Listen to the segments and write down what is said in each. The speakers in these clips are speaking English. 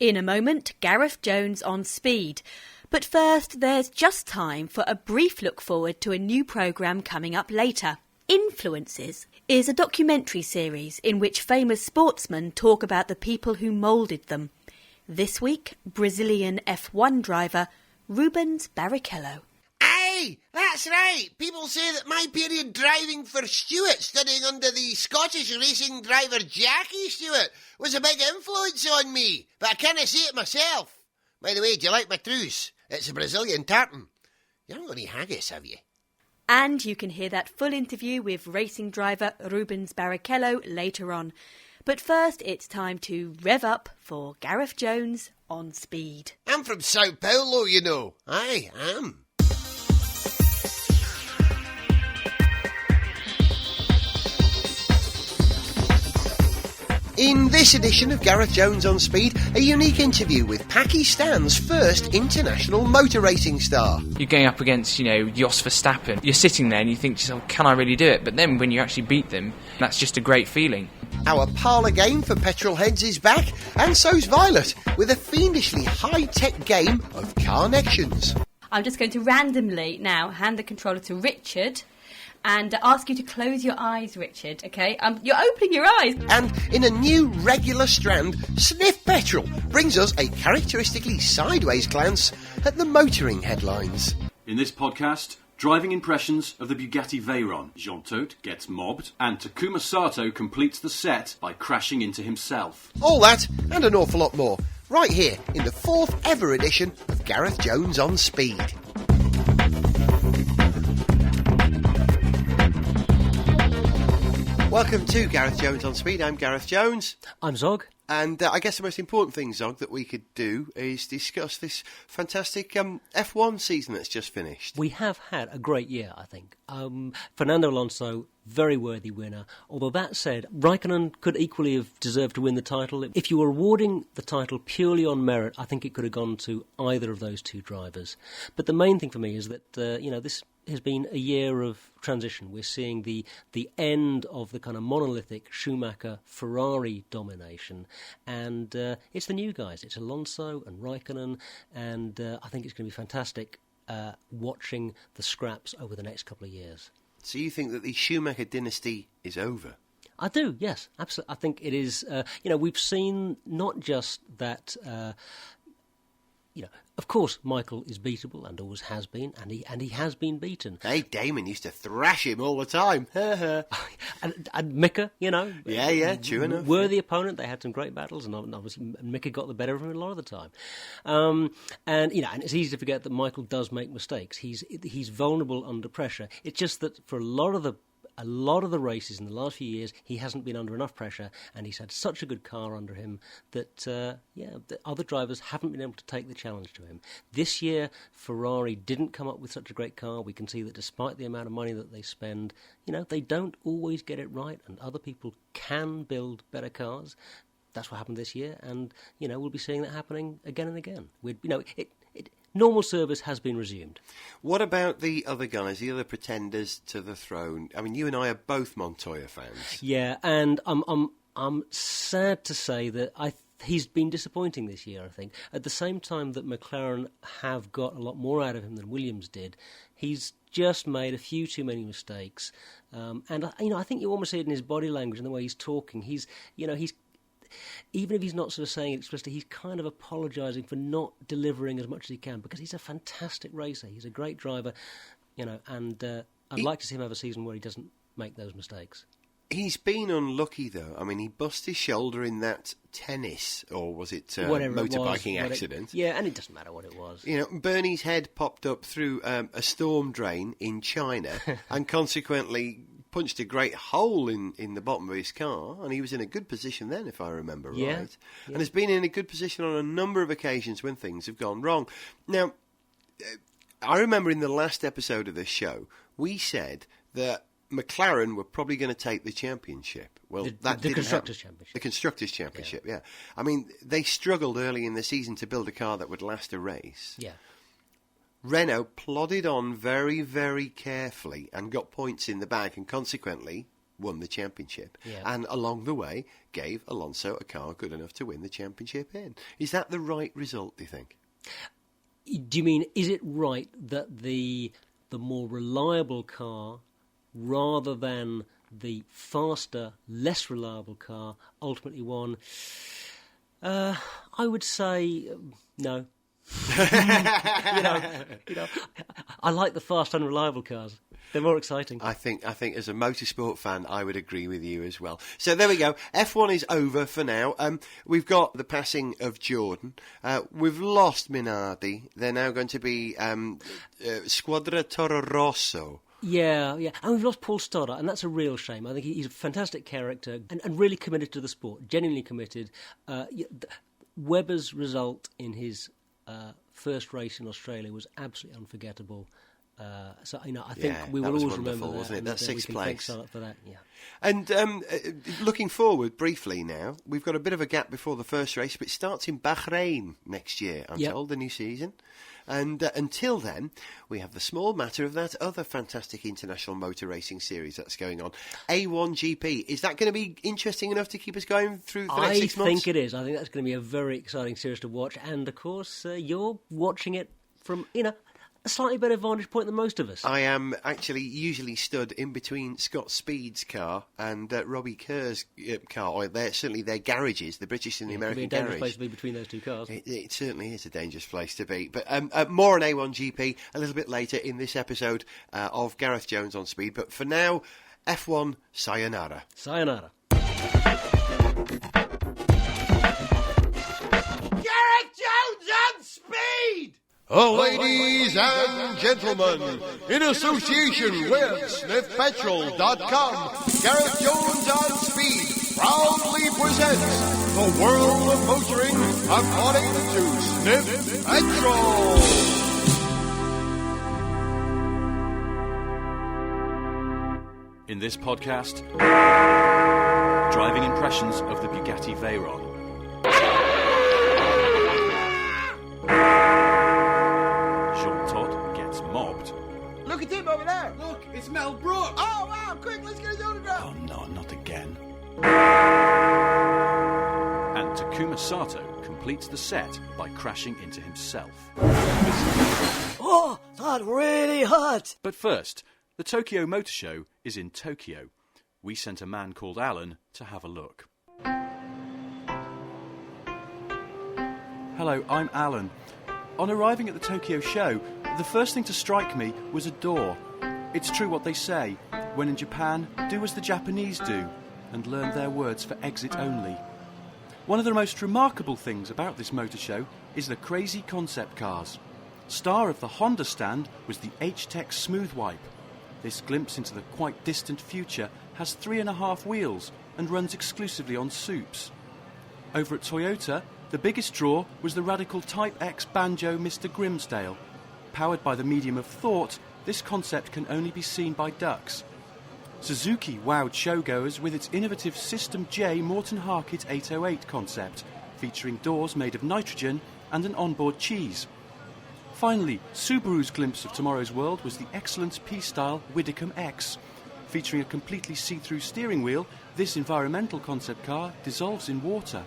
In a moment, Gareth Jones on Speed. But first, there's just time for a brief look forward to a new programme coming up later. Influences is a documentary series in which famous sportsmen talk about the people who moulded them. This week, Brazilian F1 driver Rubens Barrichello. Aye, that's right. People say that my period driving for Stewart, studying under the Scottish racing driver Jackie Stewart, was a big influence on me, but I can't see it myself. By the way, do you like my truce? It's a Brazilian tartan. You haven't got any haggis, have you? And you can hear that full interview with racing driver Rubens Barrichello later on. But first, it's time to rev up for Gareth Jones on Speed. I'm from Sao Paulo, you know. I am. In this edition of Gareth Jones on Speed, a unique interview with Pakistan's first international motor racing star. You're going up against, Jos Verstappen. You're sitting there and you think to yourself, can I really do it? But then when you actually beat them, that's just a great feeling. Our parlour game for petrol heads is back, and so's Violet, with a fiendishly high-tech game of Carnections. I'm just going to randomly now hand the controller to Richard and ask you to close your eyes, Richard, OK? You're opening your eyes. And in a new regular strand, Sniff Petrol brings us a characteristically sideways glance at the motoring headlines. In this podcast, driving impressions of the Bugatti Veyron. Jean Todt gets mobbed, and Takuma Sato completes the set by crashing into himself. All that and an awful lot more, right here in the 4th ever edition of Gareth Jones on Speed. Welcome to Gareth Jones on Speed. I'm Gareth Jones. I'm Zog. And I guess the most important thing, Zog, that we could do is discuss this fantastic F1 season that's just finished. We have had a great year, I think. Fernando Alonso, very worthy winner. Although that said, Raikkonen could equally have deserved to win the title. If you were awarding the title purely on merit, I think it could have gone to either of those two drivers. But the main thing for me is that, this has been a year of transition. We're seeing the end of the kind of monolithic Schumacher-Ferrari domination, and it's the new guys. It's Alonso and Raikkonen, and I think it's going to be fantastic watching the scraps over the next couple of years. So you think that the Schumacher dynasty is over? I do, yes, absolutely. I think it is. We've seen not just that. Of course, Michael is beatable and always has been, and he has been beaten. Hey, Damon used to thrash him all the time. and Mika, Yeah, true enough. Worthy opponent. They had some great battles, and obviously Mika got the better of him a lot of the time. And it's easy to forget that Michael does make mistakes. He's vulnerable under pressure. It's just that for a lot of the races in the last few years, he hasn't been under enough pressure, and he's had such a good car under him that the other drivers haven't been able to take the challenge to him. This year, Ferrari didn't come up with such a great car. We can see that despite the amount of money that they spend, they don't always get it right, and other people can build better cars. That's what happened this year, and we'll be seeing that happening again and again. Normal service has been resumed. What about the other guys, the other pretenders to the throne? I mean, you and I are both Montoya fans. Yeah, and I'm sad to say that he's been disappointing this year, I think. At the same time that McLaren have got a lot more out of him than Williams did, he's just made a few too many mistakes. And I think you almost see it in his body language and the way he's talking. He's even if he's not sort of saying it explicitly, he's kind of apologising for not delivering as much as he can, because he's a fantastic racer. He's a great driver, and I'd like to see him have a season where he doesn't make those mistakes. He's been unlucky, though. I mean, he busted his shoulder in that tennis, or was it motorbiking accident? And it doesn't matter what it was. Bernie's head popped up through a storm drain in China, and consequently punched a great hole in the bottom of his car, and he was in a good position then, if I remember right. Yeah. And has been in a good position on a number of occasions when things have gone wrong. Now, I remember in the last episode of this show, we said that McLaren were probably going to take the championship. Well, the Constructors' Championship. The Constructors' Championship, yeah. I mean, they struggled early in the season to build a car that would last a race. Yeah. Renault plodded on very, very carefully and got points in the bag, and consequently won the championship, Yeah. and along the way gave Alonso a car good enough to win the championship in. Is that the right result, do you think? Do you mean, is it right that the more reliable car, rather than the faster, less reliable car, ultimately won? I would say no. you know, I like the fast, unreliable cars. They're more exciting. I think as a motorsport fan, I would agree with you as well. So there we go. F1 is over for now. We've got the passing of Jordan. We've lost Minardi. They're now going to be Squadra Toro Rosso. Yeah, and we've lost Paul Stoddart, and that's a real shame. I think he's a fantastic character and really committed to the sport, genuinely committed. Webber's result in his first race in Australia was absolutely unforgettable. So I think we will always remember that. Wasn't it? That's sixth place for that. Yeah. And looking forward briefly now, we've got a bit of a gap before the first race, but it starts in Bahrain next year. I'm told, the new season. And until then, we have the small matter of that other fantastic international motor racing series that's going on, A1GP. Is that going to be interesting enough to keep us going through the next 6 months? I think it is. I think that's going to be a very exciting series to watch. And of course, you're watching it from a slightly better vantage point than most of us. I am actually usually stood in between Scott Speed's car and Robbie Kerr's car, or certainly their garages, the British and the American garage. It can be a dangerous place to be between those two cars. It certainly is a dangerous place to be. But more on A1GP a little bit later in this episode of Gareth Jones on Speed. But for now, F1, sayonara. Sayonara. Gareth Jones on Speed! Oh, ladies and gentlemen, in association with SniffPetrol.com, Gareth Jones on Speed proudly presents the world of motoring according to Sniff Petrol. In this podcast, driving impressions of the Bugatti Veyron. Mobbed. Look at him over there. Look, it's Mel Brooks. Oh, wow, quick, let's get his autograph. Oh, no, not again. And Takuma Sato completes the set by crashing into himself. Oh, that's really hot. But first, the Tokyo Motor Show is in Tokyo. We sent a man called Alan to have a look. Hello, I'm Alan. On arriving at the Tokyo show, the first thing to strike me was a door. It's true what they say, when in Japan, do as the Japanese do, and learn their words for exit only. One of the most remarkable things about this motor show is the crazy concept cars. Star of the Honda stand was the H-Tech Smooth Wipe. This glimpse into the quite distant future has 3.5 wheels and runs exclusively on soups. Over at Toyota, the biggest draw was the radical Type X Banjo Mr. Grimsdale. Powered by the medium of thought, this concept can only be seen by ducks. Suzuki wowed showgoers with its innovative System J Morton Harkett 808 concept, featuring doors made of nitrogen and an onboard cheese. Finally, Subaru's glimpse of tomorrow's world was the Excellence P-Style Widdicombe X. Featuring a completely see-through steering wheel, this environmental concept car dissolves in water.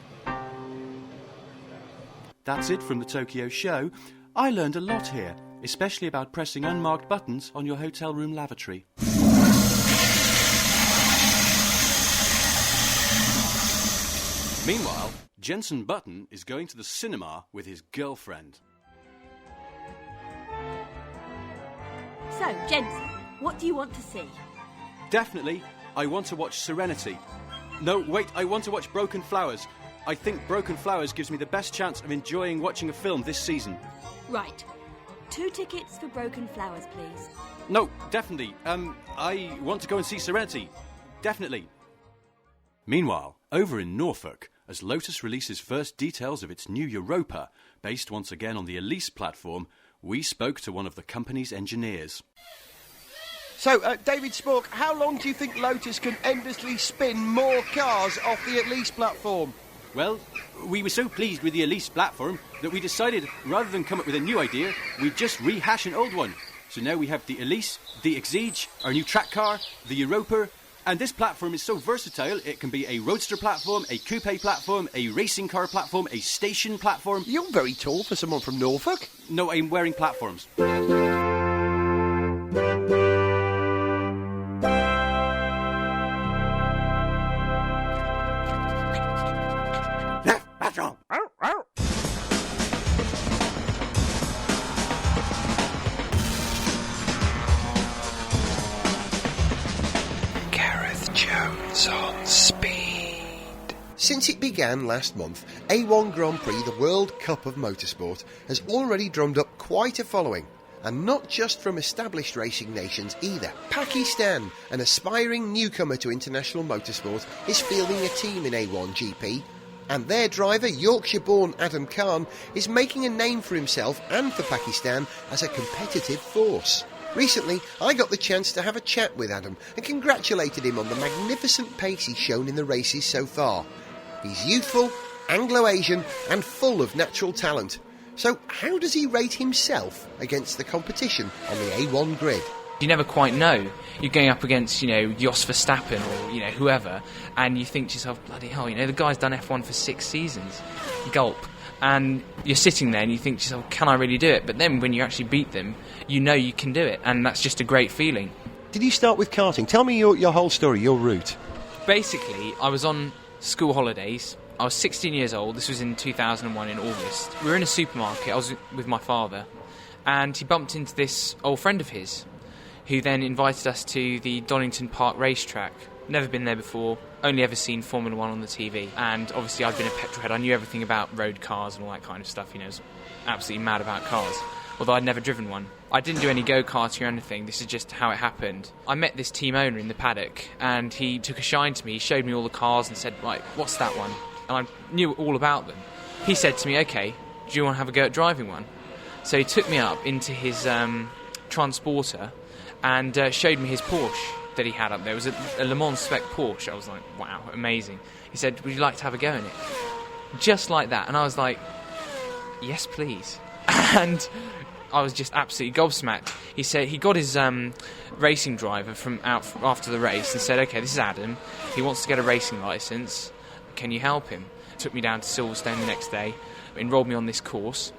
That's it from the Tokyo show. I learned a lot here, especially about pressing unmarked buttons on your hotel room lavatory. Meanwhile, Jensen Button is going to the cinema with his girlfriend. So, Jensen, what do you want to see? Definitely, I want to watch Serenity. No, wait, I want to watch Broken Flowers. I think Broken Flowers gives me the best chance of enjoying watching a film this season. Right. 2 tickets for Broken Flowers, please. No, definitely. I want to go and see Serenity. Definitely. Meanwhile, over in Norfolk, as Lotus releases first details of its new Europa, based once again on the Elise platform, we spoke to one of the company's engineers. So, David Spork, how long do you think Lotus can endlessly spin more cars off the Elise platform? Well, we were so pleased with the Elise platform that we decided, rather than come up with a new idea, we'd just rehash an old one. So now we have the Elise, the Exige, our new track car, the Europa, And this platform is so versatile, it can be a roadster platform, a coupe platform, a racing car platform, a station platform. You're very tall for someone from Norfolk. No, I'm wearing platforms. Left, platform. Gareth Jones on Speed. Since it began last month, A1 Grand Prix, the World Cup of Motorsport, has already drummed up quite a following. And not just from established racing nations either. Pakistan, an aspiring newcomer to international motorsport, is fielding a team in A1 GP. And their driver, Yorkshire-born Adam Kahn, is making a name for himself and for Pakistan as a competitive force. Recently, I got the chance to have a chat with Adam and congratulated him on the magnificent pace he's shown in the races so far. He's youthful, Anglo-Asian and full of natural talent. So how does he rate himself against the competition on the A1 grid? You never quite know. You're going up against, Jos Verstappen or, whoever, and you think to yourself, bloody hell, the guy's done F1 for 6 seasons. Gulp. And you're sitting there and you think to yourself, can I really do it? But then when you actually beat them, you know you can do it, and that's just a great feeling. Did you start with karting? Tell me your whole story, your route. Basically, I was on school holidays. I was 16 years old. This was in 2001 in August. We were in a supermarket. I was with my father, and he bumped into this old friend of his, who then invited us to the Donington Park racetrack. Never been there before, only ever seen Formula 1 on the TV. And obviously I'd been a petrolhead. I knew everything about road cars and all that kind of stuff. I was absolutely mad about cars, although I'd never driven one. I didn't do any go-karting or anything. This is just how it happened. I met this team owner in the paddock, and he took a shine to me. He showed me all the cars and said, right, what's that one? And I knew all about them. He said to me, okay, do you want to have a go at driving one? So he took me up into his transporter and showed me his Porsche that he had up there. It was a Le Mans spec Porsche. I was like, wow, amazing. He said, would you like to have a go in it? Just like that. And I was like, yes, please. And I was just absolutely gobsmacked. He said he got his racing driver from out after the race and said, okay, this is Adam. He wants to get a racing licence. Can you help him? Took me down to Silverstone the next day, enrolled me on this course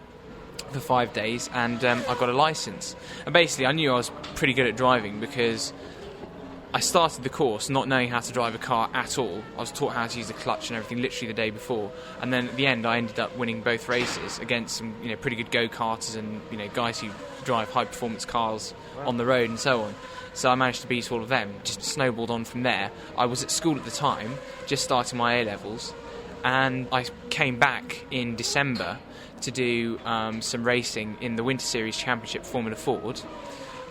for 5 days, and I got a licence. And basically I knew I was pretty good at driving because I started the course not knowing how to drive a car at all. I was taught how to use the clutch and everything literally the day before, and then at the end I ended up winning both races against some pretty good go-karters and guys who drive high-performance cars on the road and so on. So I managed to beat all of them. Just snowballed on from there. I was at school at the time, just starting my A-levels, and I came back in December to do some racing in the Winter Series Championship Formula Ford,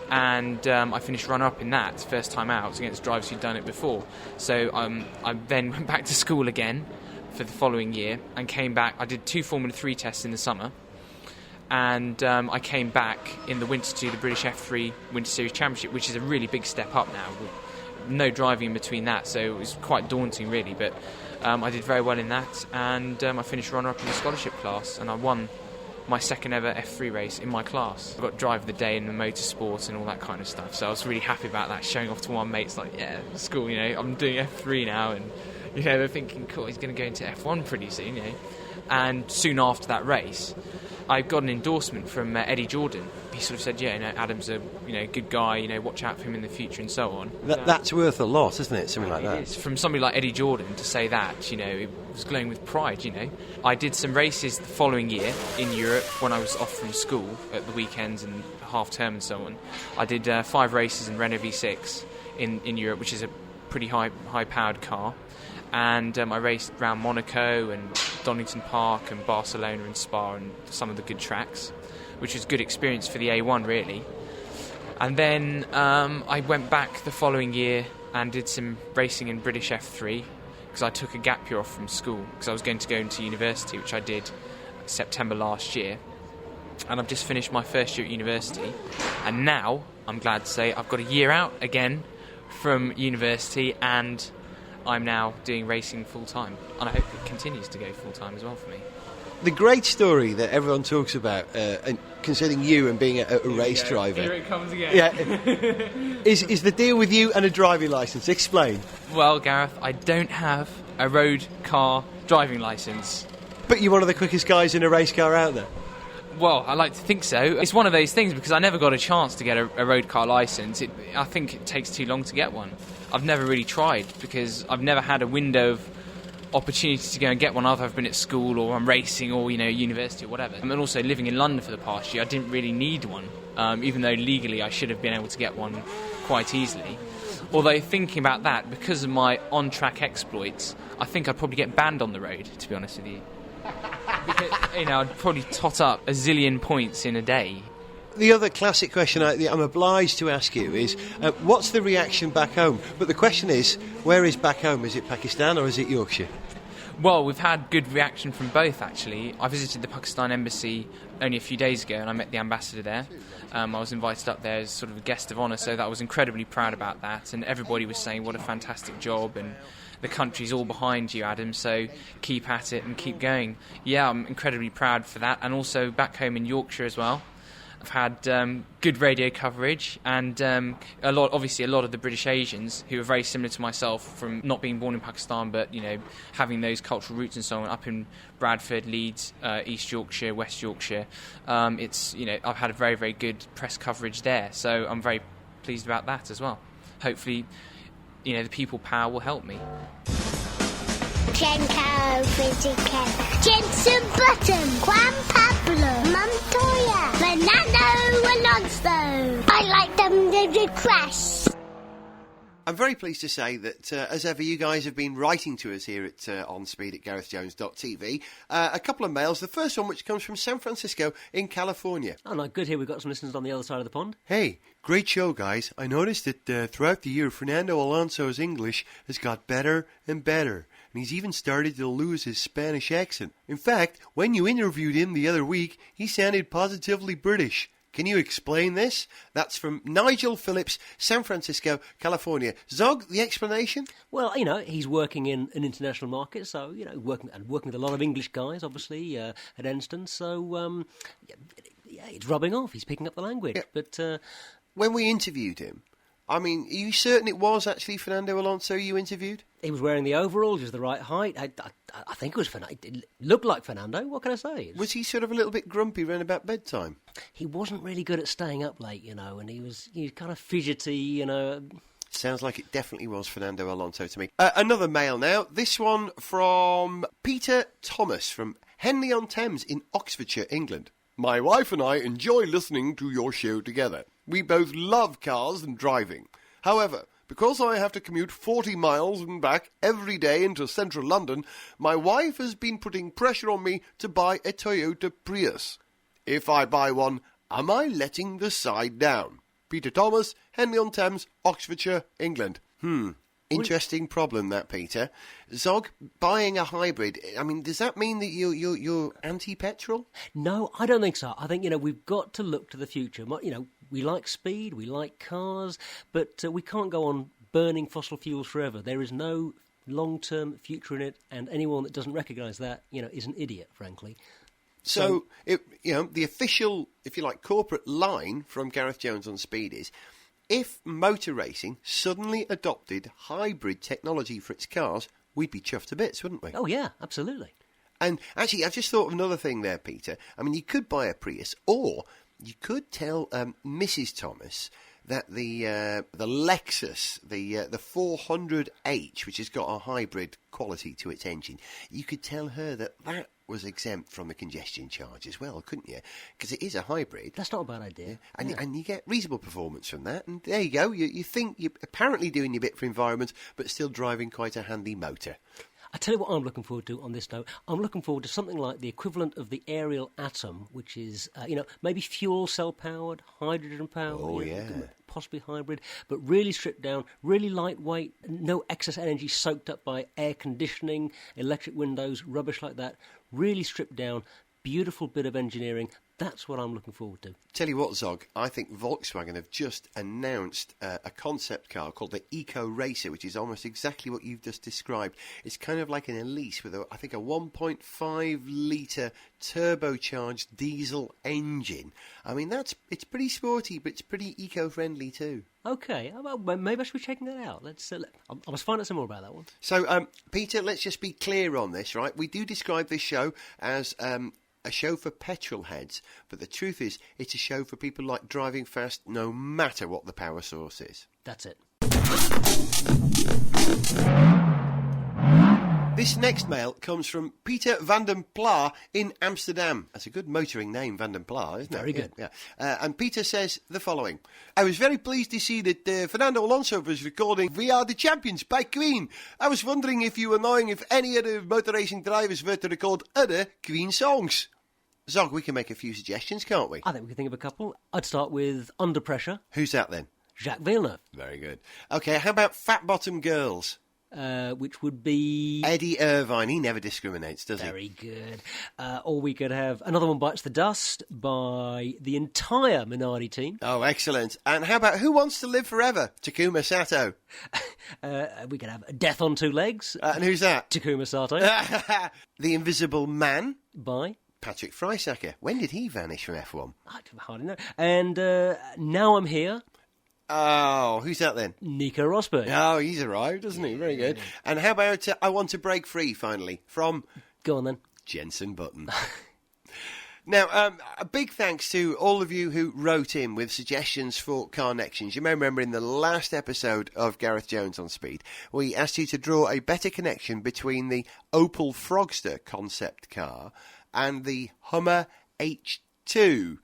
and I finished runner-up in that, first time out, against drivers who'd done it before. So I then went back to school again for the following year and came back. I did 2 Formula 3 tests in the summer, and I came back in the winter to the British F3 Winter Series Championship, which is a really big step up now, with no driving in between that, so it was quite daunting really, but I did very well in that, and I finished runner-up in the scholarship class, and I won my second ever F3 race in my class. I got driver of the day in the motorsport and all that kind of stuff, so I was really happy about that, showing off to my mates like, yeah, school, I'm doing F3 now, and they're thinking, cool, he's going to go into F1 pretty soon, And soon after that race, I got an endorsement from Eddie Jordan. He sort of said, Adam's a good guy, watch out for him in the future and so on. That's worth a lot, isn't it? Something like that. It is. From somebody like Eddie Jordan to say that, it was glowing with pride, I did some races the following year in Europe when I was off from school at the weekends and half term and so on. I did 5 races in Renault V6 in Europe, which is a pretty high-powered car. And I raced around Monaco and Donington Park and Barcelona and Spa and some of the good tracks, which was good experience for the A1 really. And then I went back the following year and did some racing in British F3 because I took a gap year off from school because I was going to go into university, which I did September last year. And I've just finished my first year at university, and now I'm glad to say I've got a year out again from university, and I'm now doing racing full-time, and I hope it continues to go full-time as well for me. The great story that everyone talks about, and concerning you and being a race driver. Here it comes again. Yeah, is the deal with you and a driving licence. Explain. Well, Gareth, I don't have a road car driving licence. But you're one of the quickest guys in a race car out there. Well, I like to think so. It's one of those things because I never got a chance to get a road car licence. I think it takes too long to get one. I've never really tried because I've never had a window of opportunity to go and get one. Either I've been at school or I'm racing or, university or whatever. And also living in London for the past year, I didn't really need one, even though legally I should have been able to get one quite easily. Although thinking about that, because of my on-track exploits, I think I'd probably get banned on the road, to be honest with you. Because, I'd probably tot up a zillion points in a day. The other classic question I'm obliged to ask you is, what's the reaction back home? But the question is, where is back home? Is it Pakistan or is it Yorkshire? Well, we've had good reaction from both, actually. I visited the Pakistan embassy only a few days ago and I met the ambassador there. I was invited up there as sort of a guest of honour, so I was incredibly proud about that. And everybody was saying what a fantastic job and the country's all behind you, Adam, so keep at it and keep going. Yeah, I'm incredibly proud for that. And also back home in Yorkshire as well. I've had good radio coverage and a lot of the British Asians who are very similar to myself from not being born in Pakistan but, having those cultural roots and so on up in Bradford, Leeds, East Yorkshire, West Yorkshire. I've had a very, very good press coverage there, so I'm very pleased about that as well. Hopefully, the people power will help me. Genko, Fizzico, Jensen Button, Juan Pablo, Montoya, Fernando Alonso. I like them to crash. I'm very pleased to say that, as ever, you guys have been writing to us here at On Speed at GarethJones.tv. A couple of mails. The first one, which comes from San Francisco in California. Oh, no, good. Here we've got some listeners on the other side of the pond. Hey, great show, guys. I noticed that throughout the year, Fernando Alonso's English has got better and better. And he's even started to lose his Spanish accent. In fact, when you interviewed him the other week, he sounded positively British. Can you explain this? That's from Nigel Phillips, San Francisco, California. Zog, the explanation? Well, he's working in an international market, so, working with a lot of English guys, obviously, at Enston, so, it's rubbing off. He's picking up the language. Yeah. But when we interviewed him, are you certain it was actually Fernando Alonso you interviewed? He was wearing the overalls, he was the right height. I think it was Fernando. It looked like Fernando. What can I say? Was he sort of a little bit grumpy around about bedtime? He wasn't really good at staying up late, and he was kind of fidgety, Sounds like it definitely was Fernando Alonso to me. Another mail now. This one from Peter Thomas from Henley-on-Thames in Oxfordshire, England. My wife and I enjoy listening to your show together. We both love cars and driving. However, because I have to commute 40 miles and back every day into central London, my wife has been putting pressure on me to buy a Toyota Prius. If I buy one, am I letting the side down? Peter Thomas, Henley-on-Thames, Oxfordshire, England. Interesting problem, that, Peter. Zog, buying a hybrid, does that mean that you're anti-petrol? No, I don't think so. I think, we've got to look to the future. We like speed, we like cars, but we can't go on burning fossil fuels forever. There is no long-term future in it, and anyone that doesn't recognise that, is an idiot, frankly. So the official, if you like, corporate line from Gareth Jones on Speed is, if motor racing suddenly adopted hybrid technology for its cars, we'd be chuffed to bits, wouldn't we? Oh, yeah, absolutely. And actually, I've just thought of another thing there, Peter. You could buy a Prius, or you could tell Mrs. Thomas that the Lexus, the 400H, which has got a hybrid quality to its engine, you could tell her that was exempt from the congestion charge as well, couldn't you? Because it is a hybrid. That's not a bad idea. And you get reasonable performance from that. And there you go. You think you're apparently doing your bit for environment, but still driving quite a handy motor. I tell you what I'm looking forward to on this note. I'm looking forward to something like the equivalent of the Ariel Atom, which is, maybe fuel cell powered, hydrogen powered. Oh, yeah. Possibly hybrid, but really stripped down, really lightweight, no excess energy soaked up by air conditioning, electric windows, rubbish like that. Really stripped down, beautiful bit of engineering, That's what I'm looking forward to. Tell you what, Zog, I think Volkswagen have just announced a concept car called the Eco Racer, which is almost exactly what you've just described. It's kind of like an Elise with, I think, a 1.5-litre turbocharged diesel engine. I mean, it's pretty sporty, but it's pretty eco-friendly too. Okay, well, maybe I should be checking that out. I must find out some more about that one. So, Peter, let's just be clear on this, right? We do describe this show as a show for petrol heads, but the truth is it's a show for people like driving fast no matter what the power source is. That's it. This next mail comes from Peter van den Pla in Amsterdam. That's a good motoring name, Van den Pla, isn't it? Very good. Yeah. And Peter says the following. I was very pleased to see that Fernando Alonso was recording We Are the Champions by Queen. I was wondering if you were knowing if any other motor racing drivers were to record other Queen songs. Zog, we can make a few suggestions, can't we? I think we can think of a couple. I'd start with Under Pressure. Who's that then? Jacques Villeneuve. Very good. Okay, how about Fat Bottom Girls? Which would be... Eddie Irvine. He never discriminates, does he? Very good. Or we could have Another One Bites the Dust by the entire Minardi team. Oh, excellent. And how about Who Wants to Live Forever? Takuma Sato. We could have Death on Two Legs. And who's that? Takuma Sato. The Invisible Man. By... Patrick Freisacker. When did he vanish from F1? I hardly know. And Now I'm Here. Oh, who's that then? Nico Rosberg. Oh, he's arrived, hasn't he? Very good. And how about I Want to Break Free, finally, from... Go on, then. Jensen Button. Now, a big thanks to all of you who wrote in with suggestions for car connections. You may remember in the last episode of Gareth Jones on Speed, we asked you to draw a better connection between the Opel Frogster concept car and the Hummer H2.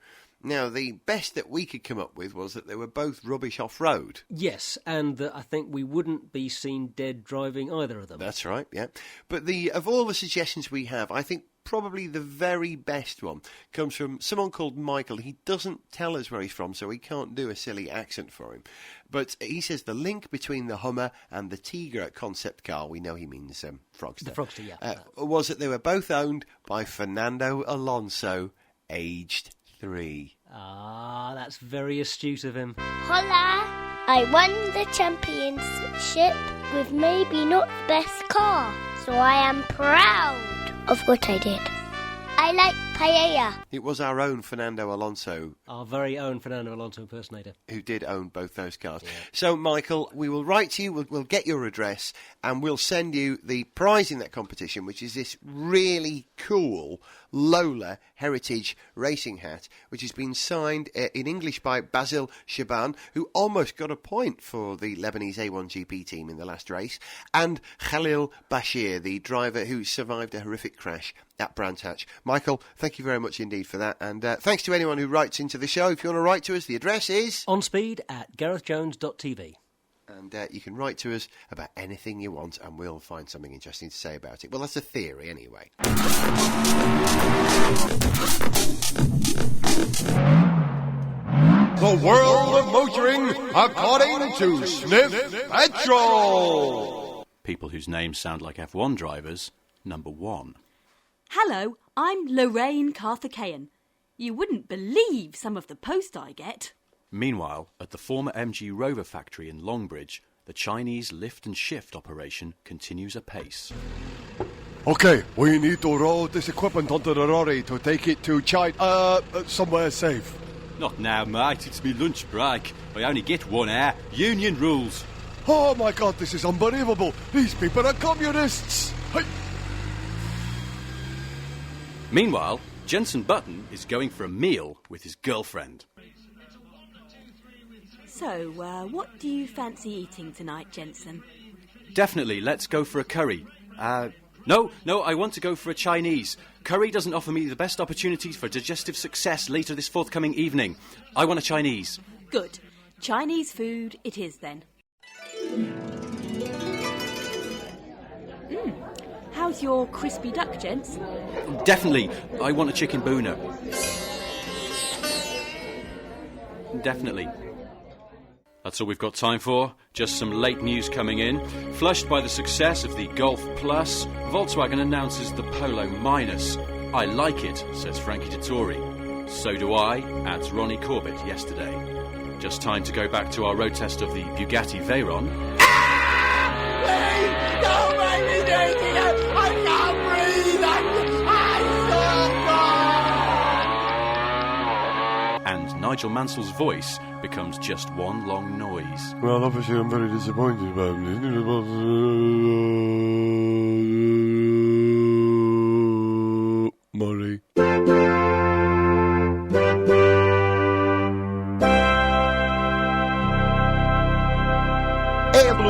Now, the best that we could come up with was that they were both rubbish off-road. Yes, and I think we wouldn't be seen dead driving either of them. That's right, yeah. But of all the suggestions we have, I think probably the very best one comes from someone called Michael. He doesn't tell us where he's from, so we can't do a silly accent for him. But he says the link between the Hummer and the Tigra concept car, we know he means Frogster. The Frogster, yeah. Was that they were both owned by Fernando Alonso, aged 3. Ah, that's very astute of him. Holla! I won the championship with maybe not the best car, so I am proud of what I did. I like paella. It was our own Fernando Alonso. Our very own Fernando Alonso impersonator. Who did own both those cars. Yeah. So, Michael, we will write to you, we'll get your address, and we'll send you the prize in that competition, which is this really cool Lola Heritage racing hat, which has been signed in English by Basil Shaban, who almost got a point for the Lebanese A1GP team in the last race, and Khalil Bashir, the driver who survived a horrific crash at Brands Hatch. Michael, thank you very much indeed for that, and thanks to anyone who writes into the show. If you want to write to us, the address is... onspeed@garethjones.tv. And you can write to us about anything you want, and we'll find something interesting to say about it. Well, that's a theory, anyway. The world of motoring according to Sniff Petrol. People whose names sound like F1 drivers, number 1. Hello, I'm Lorraine Carthagena. You wouldn't believe some of the post I get. Meanwhile, at the former MG Rover factory in Longbridge, the Chinese lift and shift operation continues apace. Okay, we need to roll this equipment onto the lorry to take it to China, somewhere safe. Not now, mate. It's me lunch break. I only get 1 hour. Union rules. Oh my God, this is unbelievable. These people are communists. Hey. Meanwhile, Jensen Button is going for a meal with his girlfriend. So, what do you fancy eating tonight, Jensen? Definitely, let's go for a curry. No, I want to go for a Chinese. Curry doesn't offer me the best opportunities for digestive success later this forthcoming evening. I want a Chinese. Good. Chinese food it is then. How's your crispy duck, gents? Definitely, I want a chicken bhuna. Definitely. That's all we've got time for. Just some late news coming in. Flushed by the success of the Golf Plus, Volkswagen announces the Polo Minus. I like it, says Frankie Dettori. So do I, adds Ronnie Corbett yesterday. Just time to go back to our road test of the Bugatti Veyron. Don't make me do it! I can't breathe! And Nigel Mansell's voice becomes just one long noise. Well, obviously I'm very disappointed about it. Murray.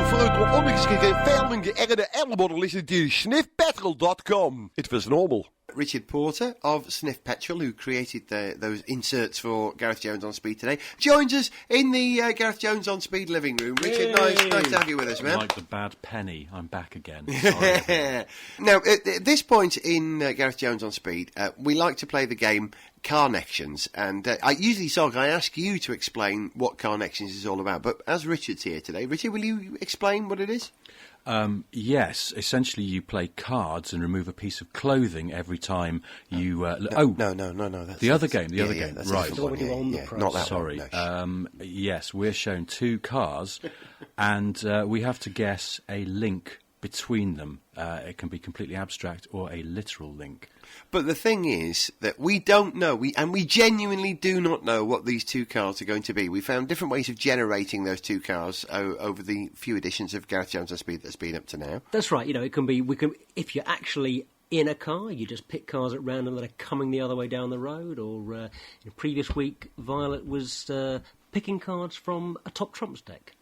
Voor ongeschreven filming geëerde ellebogen listen to sniffpetrol.com. It was normal. Richard Porter of Sniff Petrol, who created those inserts for Gareth Jones on Speed today, joins us in the Gareth Jones on Speed living room. Richard, nice to have you with us, man. Like the bad penny, I'm back again. Sorry. Now, at this point in Gareth Jones on Speed, we like to play the game Carnections, and I ask you to explain what Carnections is all about, but as Richard's here today, Richard, will you explain what it is? Yes, essentially you play cards and remove a piece of clothing every time you... No. That's the other game, that's right. Not that Sorry. one. No. Yes, we're shown two cars, and we have to guess a link between them. It can be completely abstract or a literal link. But the thing is that we don't know, we genuinely do not know what these two cars are going to be. We found different ways of generating those two cars over the few editions of Gareth Jones on Speed that's been up to now. That's right. You know, if you're actually in a car, you just pick cars at random that are coming the other way down the road. Or in the previous week, Violet was picking cards from a Top Trumps deck.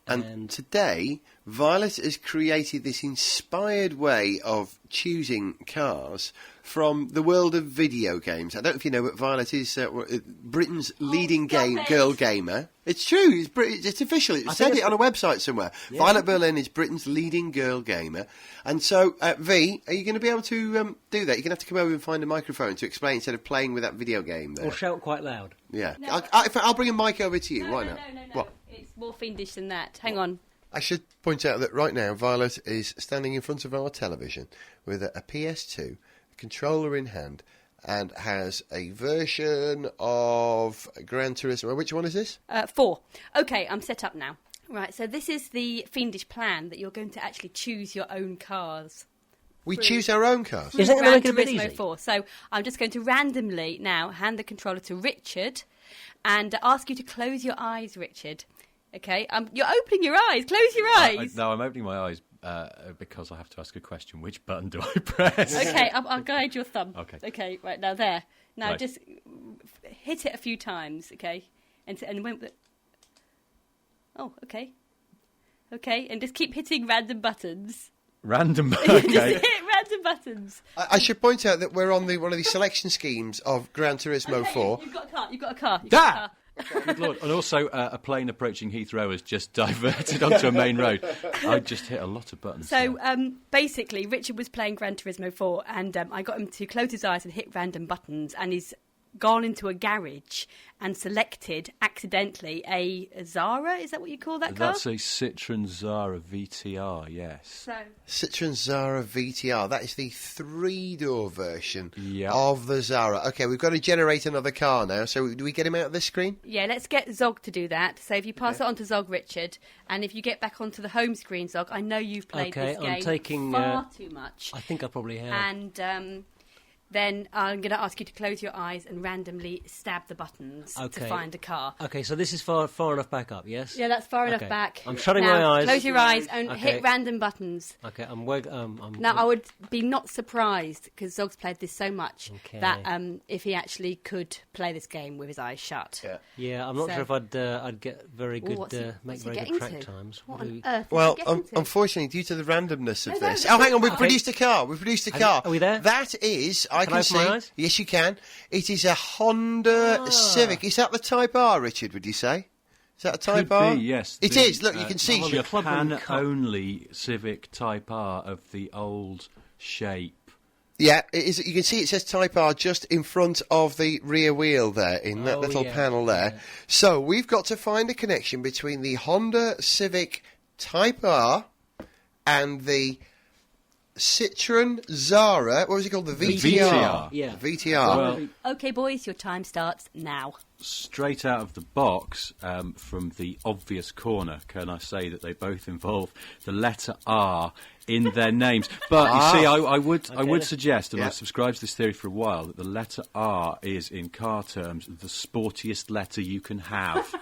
And today, Violet has created this inspired way of choosing cars from the world of video games. I don't know if you know, but Violet is Britain's leading girl gamer. It's true. It's official. It said it on a website somewhere. Yeah. Violet Berlin is Britain's leading girl gamer. And so, V, are you going to be able to do that? You're going to have to come over and find a microphone to explain instead of playing with that video game there. Or shout quite loud. Yeah. No. I'll bring a mic over to you. Why not? No. What? It's more fiendish than that. Hang on. I should point out that right now Violet is standing in front of our television with a PS2, a controller in hand, and has a version of Gran Turismo. Which one is this? 4. Okay, I'm set up now. Right, so this is the fiendish plan that you're going to actually choose your own cars. We choose our own cars? Is that Gran going to make it a bit Turismo easy? 4. So I'm just going to randomly now hand the controller to Richard and ask you to close your eyes, Richard. Okay, you're opening your eyes. Close your eyes. No, I'm opening my eyes because I have to ask a question. Which button do I press? Okay, I'll guide your thumb. Okay, right, now there. Now right. just hit it a few times, okay? And went with... Oh, okay. Okay, and just keep hitting random buttons. Random, Just okay. hit random buttons. I should point out that we're on one of the selection schemes of Gran Turismo 4. You've got a car. You've got a car. Good Lord. And also, a plane approaching Heathrow has just diverted onto a main road. I just hit a lot of buttons. So, basically, Richard was playing Gran Turismo 4, and I got him to close his eyes and hit random buttons, and he's gone into a garage and selected, accidentally, a Zara. Is that what you call that car? That's a Citroen Zara VTR, yes. Citroen Zara VTR. That is the 3-door version Yep. of the Zara. Okay, we've got to generate another car now. So do we get him out of this screen? Yeah, let's get Zog to do that. So if you pass it on to Zog, Richard, and if you get back onto the home screen, Zog, I know you've played this game I'm taking, far too much. I think I probably have. And then I'm going to ask you to close your eyes and randomly stab the buttons to find a car. Okay, so this is far enough back up, yes? Yeah, that's far enough back. I'm shutting now, my eyes. Close your eyes and hit random buttons. Okay, I would be not surprised, because Zog's played this so much, that if he actually could play this game with his eyes shut. Yeah, I'm not sure if I'd get very good, make very good track times. What on earth? Well, unfortunately, due to the randomness of this... Oh, hang on, we've produced a car. Are we there? That is... Can I open my eyes? Yes, you can. It is a Honda Civic. Is that the Type R, Richard, would you say? Is that a Type R? Could be, yes. It is. Look, you can see. Japan-only Civic Type R of the old shape. Yeah, it is. You can see it says Type R just in front of the rear wheel there, in that little panel there. Yeah. So we've got to find a connection between the Honda Civic Type R and the Citroen, Zara, what was it called? The VTR. VTR. Yeah. VTR. Well, OK, boys, your time starts now. straight out of the box, from the obvious corner, can I say that they both involve the letter R in their names? But you see, I would suggest, and I've subscribed to this theory for a while, that the letter R is, in car terms, the sportiest letter you can have.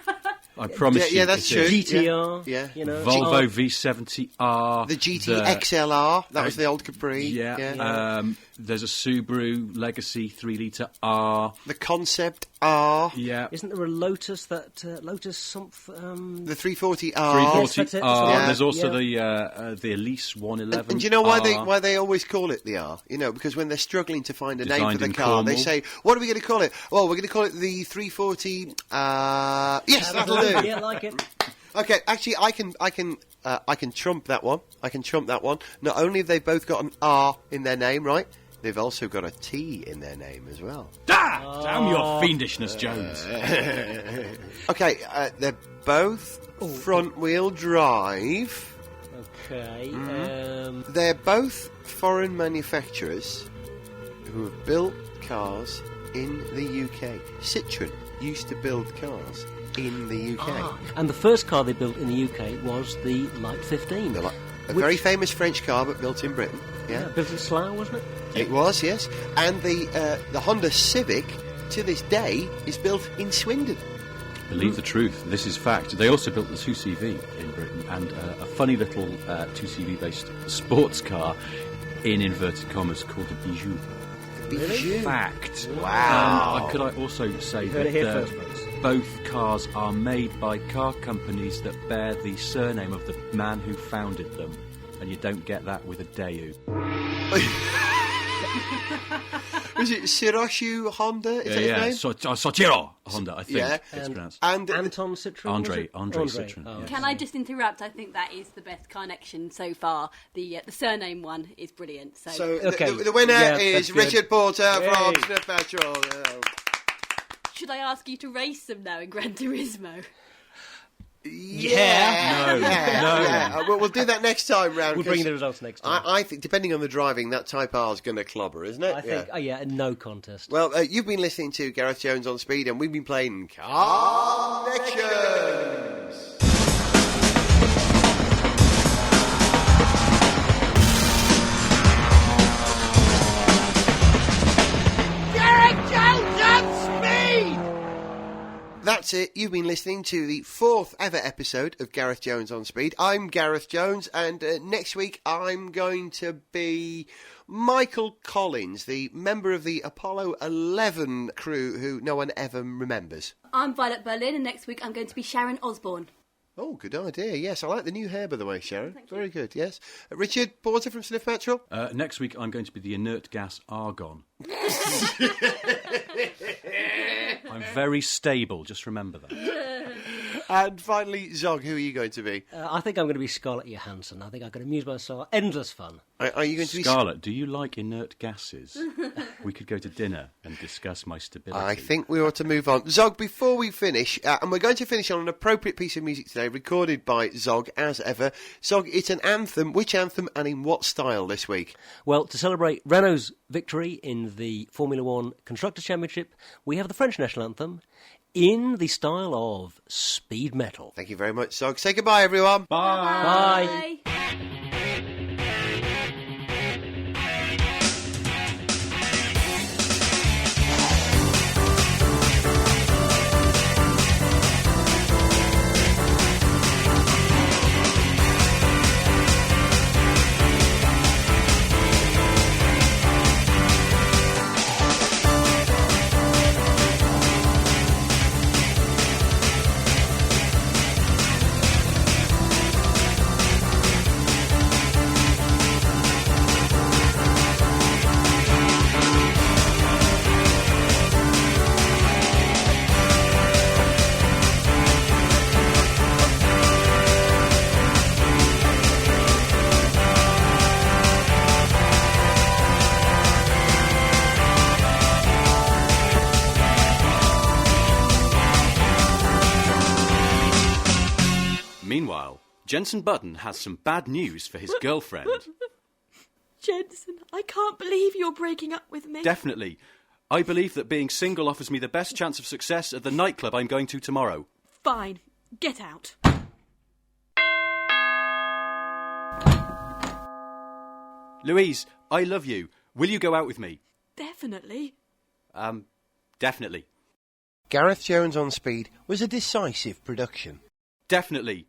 I promise you. Yeah, that's true. GTR, Yeah. you know. Volvo V70R. The GT XLR, that was the old Capri. Yeah. There's a Subaru Legacy 3-litre R. The Concept R. Yeah. Isn't there a Lotus that Lotus something? The 340R. 340R. Yeah. There's also the Elise 111. And do you know why they always call it the R? You know, because when they're struggling to find a name for Designed the in car, they Cornwall. say, "What are we going to call it?" Well, we're going to call it the 340. Yes, that'll do. Yeah, like it. Okay, actually, I can trump that one. I can trump that one. Not only have they both got an R in their name, right? They've also got a T in their name as well. Damn your fiendishness, Jones. Okay, they're both front-wheel drive. Okay. They're both foreign manufacturers who have built cars in the UK. Citroen used to build cars in the UK. And the first car they built in the UK was the Light 15. A very famous French car, but built in Britain. Yeah, Built in Slough, wasn't it? it was, yes. And the Honda Civic, to this day, is built in Swindon. Believe the truth, this is fact. They also built the 2CV in Britain, and a funny little 2CV based sports car, in inverted commas, called a Bijou. Fact. Wow. Could I also say heard it here that first, folks. both cars are made by car companies that bear the surname of the man who founded them, and you don't get that with a Daewoo. Is it Siroshu Honda? Is that his name? Soichiro Honda, I think Yeah. it's pronounced. And Anton Citroen. Andre was it? Citroen, Oh, yes. Can I just interrupt? I think that is the best connection so far. The surname one is brilliant. So, Okay. the winner Yeah, is that's good. Richard Porter from Yay. Sniff Petrol. should I ask you to race them now in Gran Turismo? Yeah. No. Yeah. We'll do that next time round. We'll bring the results next time. I think, depending on the driving, that Type R is going to clobber, isn't it? I think, no contest. Well, you've been listening to Gareth Jones on Speed, and we've been playing Connections. That's it. You've been listening to the 4th ever episode of Gareth Jones on Speed. I'm Gareth Jones, and next week I'm going to be Michael Collins, the member of the Apollo 11 crew who no one ever remembers. I'm Violet Berlin, and next week I'm going to be Sharon Osbourne. Oh, good idea. Yes, I like the new hair, by the way, Sharon. Very good, yes. Richard Porter from Sniff Petrol. Next week, I'm going to be the inert gas argon. I'm very stable, just remember that. And finally, Zog, who are you going to be? I think I'm going to be Scarlett Johansson. I think I can amuse myself. Endless fun. Are you going to be... Scarlett, do you like inert gases? We could go to dinner and discuss my stability. I think we ought to move on. Zog, before we finish, and we're going to finish on an appropriate piece of music today, recorded by Zog, as ever. Zog, it's an anthem. Which anthem and in what style this week? Well, to celebrate Renault's victory in the Formula One Constructors' Championship, we have the French national anthem in the style of speed metal. Thank you very much, Zog. Say goodbye, everyone. Bye. Meanwhile, Jensen Button has some bad news for his girlfriend. Jensen, I can't believe you're breaking up with me. Definitely. I believe that being single offers me the best chance of success at the nightclub I'm going to tomorrow. Fine. Get out. Louise, I love you. Will you go out with me? Definitely. Definitely. Gareth Jones on Speed was a decisive production. Definitely.